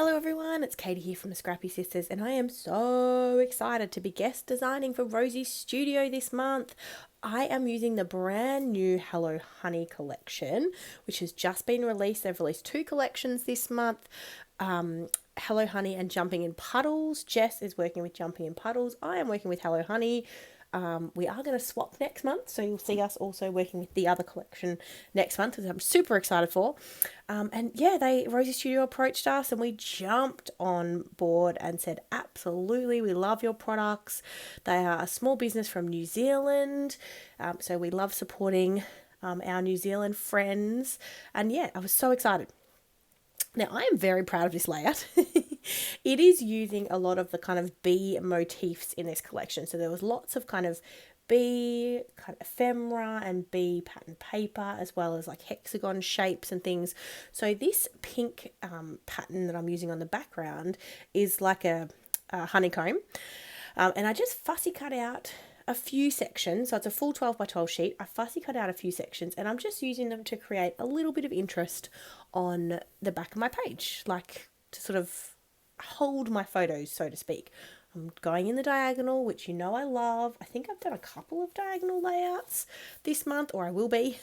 Hello everyone, it's Katie here from the Scrappy Sisters, and I am so excited to be guest designing for Rosie's studio this month. I am using the brand new Hello Honey collection, which has just been released. They've released two collections this month. Hello Honey and Jumping in Puddles. Jess is working with Jumping in Puddles. I am working with Hello Honey. We are going to swap next month, so you'll see us also working with the other collection next month, which I'm super excited for. And yeah, Rosie Studio approached us and we jumped on board and said, absolutely, we love your products. They are a small business from New Zealand, so we love supporting our New Zealand friends. And yeah, I was so excited. Now, I am very proud of this layout. It is using a lot of the kind of bee motifs in this collection. So there was lots of kind of bee kind of ephemera and bee pattern paper, as well as like hexagon shapes and things. So this pink pattern that I'm using on the background is like a honeycomb. And I just fussy cut out a few sections. So it's a full 12 by 12 sheet. I fussy cut out a few sections and I'm just using them to create a little bit of interest on the back of my page, like to sort of hold my photos, so to speak. I'm going in the diagonal, which you know I love. I think I've done a couple of diagonal layouts this month, or I will be.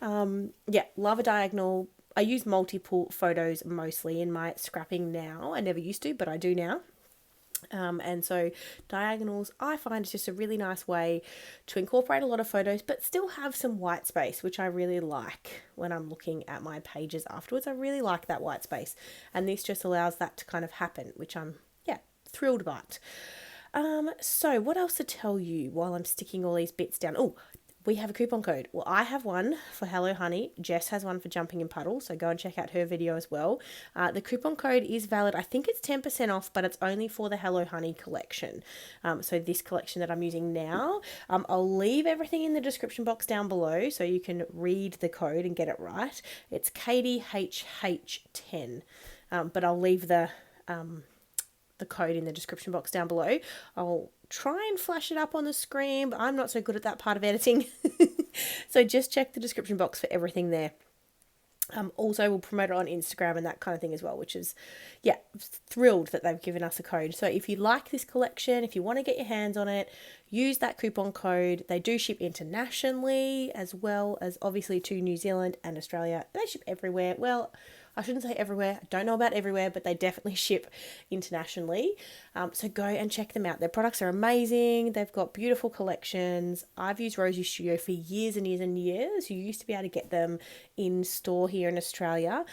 Yeah, love a diagonal. I use multiple photos mostly in my scrapping now. I never used to, but I do now. And so diagonals, I find, is just a really nice way to incorporate a lot of photos, but still have some white space, which I really like when I'm looking at my pages afterwards. I really like that white space, and this just allows that to kind of happen, which I'm, yeah, thrilled about. So what else to tell you while I'm sticking all these bits down? Oh, we have a coupon code. Well, I have one for Hello Honey. Jess has one for Jumping in Puddles, so go and check out her video as well. The coupon code is valid. I think it's 10% off, but it's only for the Hello Honey collection. So this collection that I'm using now. I'll leave everything in the description box down below so you can read the code and get it right. It's KDHH10, but I'll leave the code in the description box down below. I'll try and flash it up on the screen, but I'm not so good at that part of editing. So just check the description box for everything there. Also, we'll promote it on Instagram and that kind of thing as well, which is, yeah, thrilled that they've given us a code. So if you like this collection, if you want to get your hands on it, use that coupon code. They do ship internationally as well as obviously to New Zealand and Australia. They ship everywhere. Well, I shouldn't say everywhere. I don't know about everywhere, but they definitely ship internationally. So go and check them out. Their products are amazing. They've got beautiful collections. I've used Rosie Studio for years and years and years. You used to be able to get them in store here in Australia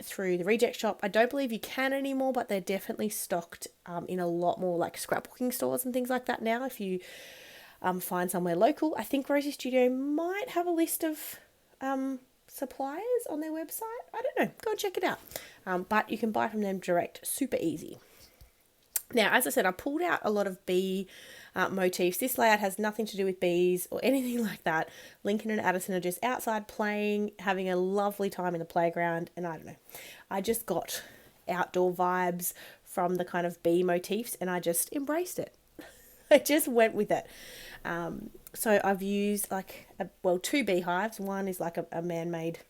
through the reject shop. I don't believe you can anymore, but they're definitely stocked in a lot more like scrapbooking stores and things like that now. If you find somewhere local, I think Rosie Studio might have a list of suppliers on their website. I don't know. Go and check it out. But you can buy from them direct, super easy. Now, as I said, I pulled out a lot of bee motifs. This layout has nothing to do with bees or anything like that. Lincoln and Addison are just outside playing, having a lovely time in the playground, and I don't know. I just got outdoor vibes from the kind of bee motifs, and I just embraced it. I just went with it. So I've used like, two beehives. One is like a man-made,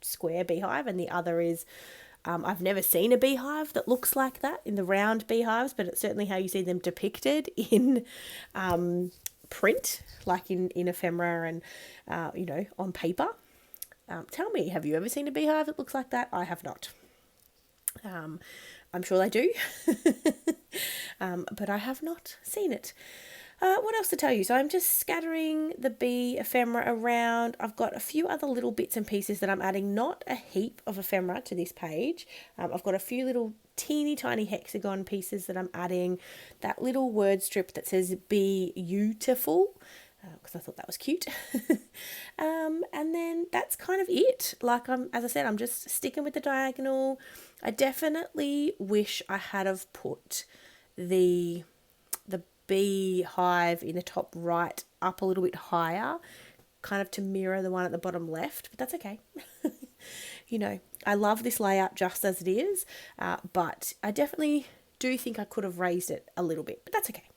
square beehive, and the other is, I've never seen a beehive that looks like that in the round beehives, but it's certainly how you see them depicted in print, like in ephemera and, on paper. Tell me, have you ever seen a beehive that looks like that? I have not. I'm sure they do, but I have not seen it. What else to tell you? So I'm just scattering the bee ephemera around. I've got a few other little bits and pieces that I'm adding, not a heap of ephemera to this page. I've got a few little teeny tiny hexagon pieces that I'm adding. That little word strip that says "Be Beautiful," because I thought that was cute. And then that's kind of it. Like as I said, I'm just sticking with the diagonal. I definitely wish I had have put the bee hive in the top right up a little bit higher, kind of to mirror the one at the bottom left, but that's okay. I love this layout just as it is, but I definitely do think I could have raised it a little bit, but that's okay.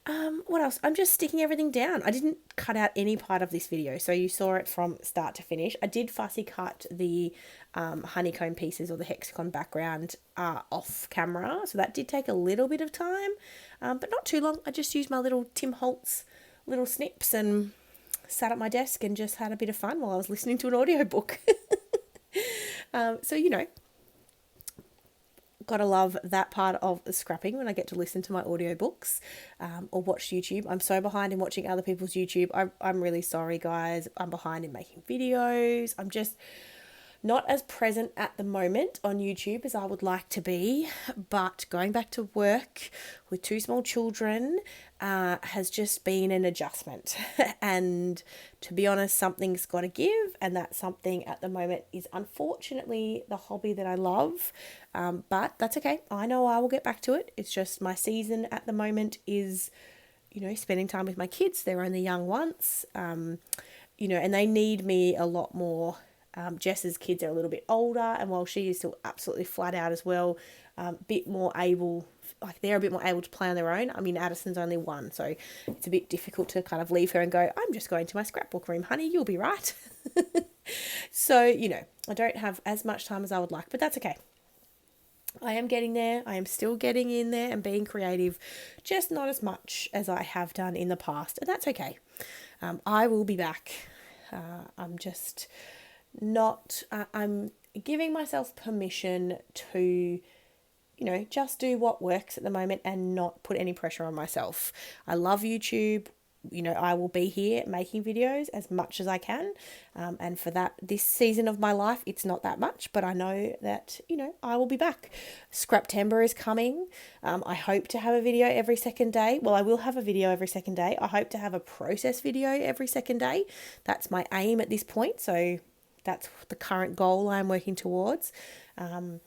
What else? I'm just sticking everything down. I didn't cut out any part of this video, so you saw it from start to finish. I did fussy cut the honeycomb pieces or the hexagon background off camera, so that did take a little bit of time, but not too long. I just used my little Tim Holtz little snips and sat at my desk and just had a bit of fun while I was listening to an audiobook. So, gotta love that part of scrapping when I get to listen to my audiobooks or watch YouTube. I'm so behind in watching other people's YouTube. I'm really sorry, guys. I'm behind in making videos. I'm just not as present at the moment on YouTube as I would like to be, but going back to work with 2 small children has just been an adjustment. And to be honest, something's got to give, and that something at the moment is unfortunately the hobby that I love, but that's okay. I know I will get back to it. It's just my season at the moment is, spending time with my kids. They're only young once, and they need me a lot more. Jess's kids are a little bit older, and while she is still absolutely flat out as well, bit more able, they're a bit more able to play on their own. I mean, Addison's only 1, so it's a bit difficult to kind of leave her and go, I'm just going to my scrapbook room, honey, you'll be right. So, I don't have as much time as I would like, but that's okay. I am getting there. I am still getting in there and being creative, just not as much as I have done in the past, and that's okay. I will be back. I'm just not, I'm giving myself permission to, just do what works at the moment and not put any pressure on myself. I love YouTube. I will be here making videos as much as I can. And for that, this season of my life, it's not that much, but I know that, I will be back. Scraptember is coming. I hope to have a video every second day. Well, I will have a video every second day. I hope to have a process video every second day. That's my aim at this point. So that's the current goal I'm working towards. And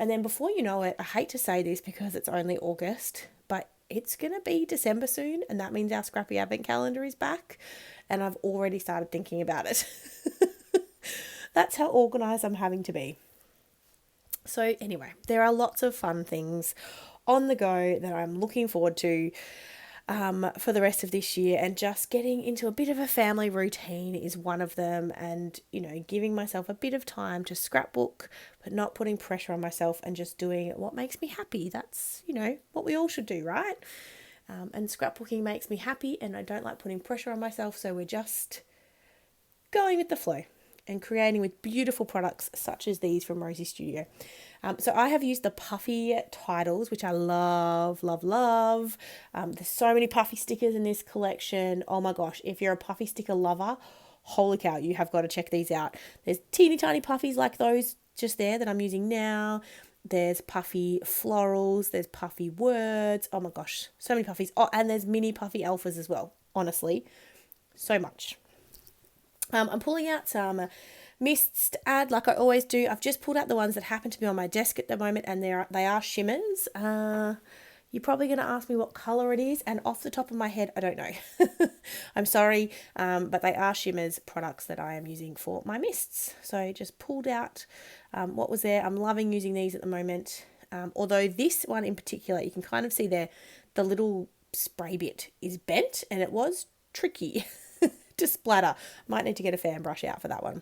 then before you know it, I hate to say this because it's only August, but it's going to be December soon. And that means our Scrappy Advent calendar is back. And I've already started thinking about it. That's how organised I'm having to be. So anyway, there are lots of fun things on the go that I'm looking forward to for the rest of this year, and just getting into a bit of a family routine is one of them, and giving myself a bit of time to scrapbook but not putting pressure on myself and just doing what makes me happy. That's what we all should do, right? And scrapbooking makes me happy, and I don't like putting pressure on myself, so we're just going with the flow and creating with beautiful products such as these from Rosie Studio. So I have used the puffy titles, which I love, love, love. There's so many puffy stickers in this collection. Oh my gosh, if you're a puffy sticker lover, holy cow, you have got to check these out. There's teeny tiny puffies like those just there that I'm using now. There's puffy florals, there's puffy words. Oh my gosh, so many puffies. Oh, and there's mini puffy alphas as well. Honestly, so much. I'm pulling out some mists to add like I always do. I've just pulled out the ones that happen to be on my desk at the moment, and they are shimmers. You're probably going to ask me what colour it is, and off the top of my head, I don't know. I'm sorry, but they are shimmers products that I am using for my mists. So I just pulled out what was there. I'm loving using these at the moment. Although this one in particular, you can kind of see there, the little spray bit is bent, and it was tricky to splatter. Might need to get a fan brush out for that one.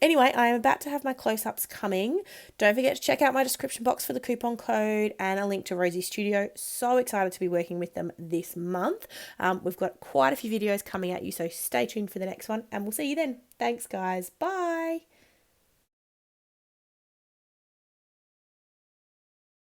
Anyway, I am about to have my close-ups coming. Don't forget to check out my description box for the coupon code and a link to Rosie Studio. So excited to be working with them this month. We've got quite a few videos coming at you, so stay tuned for the next one, and we'll see you then. Thanks, guys. Bye.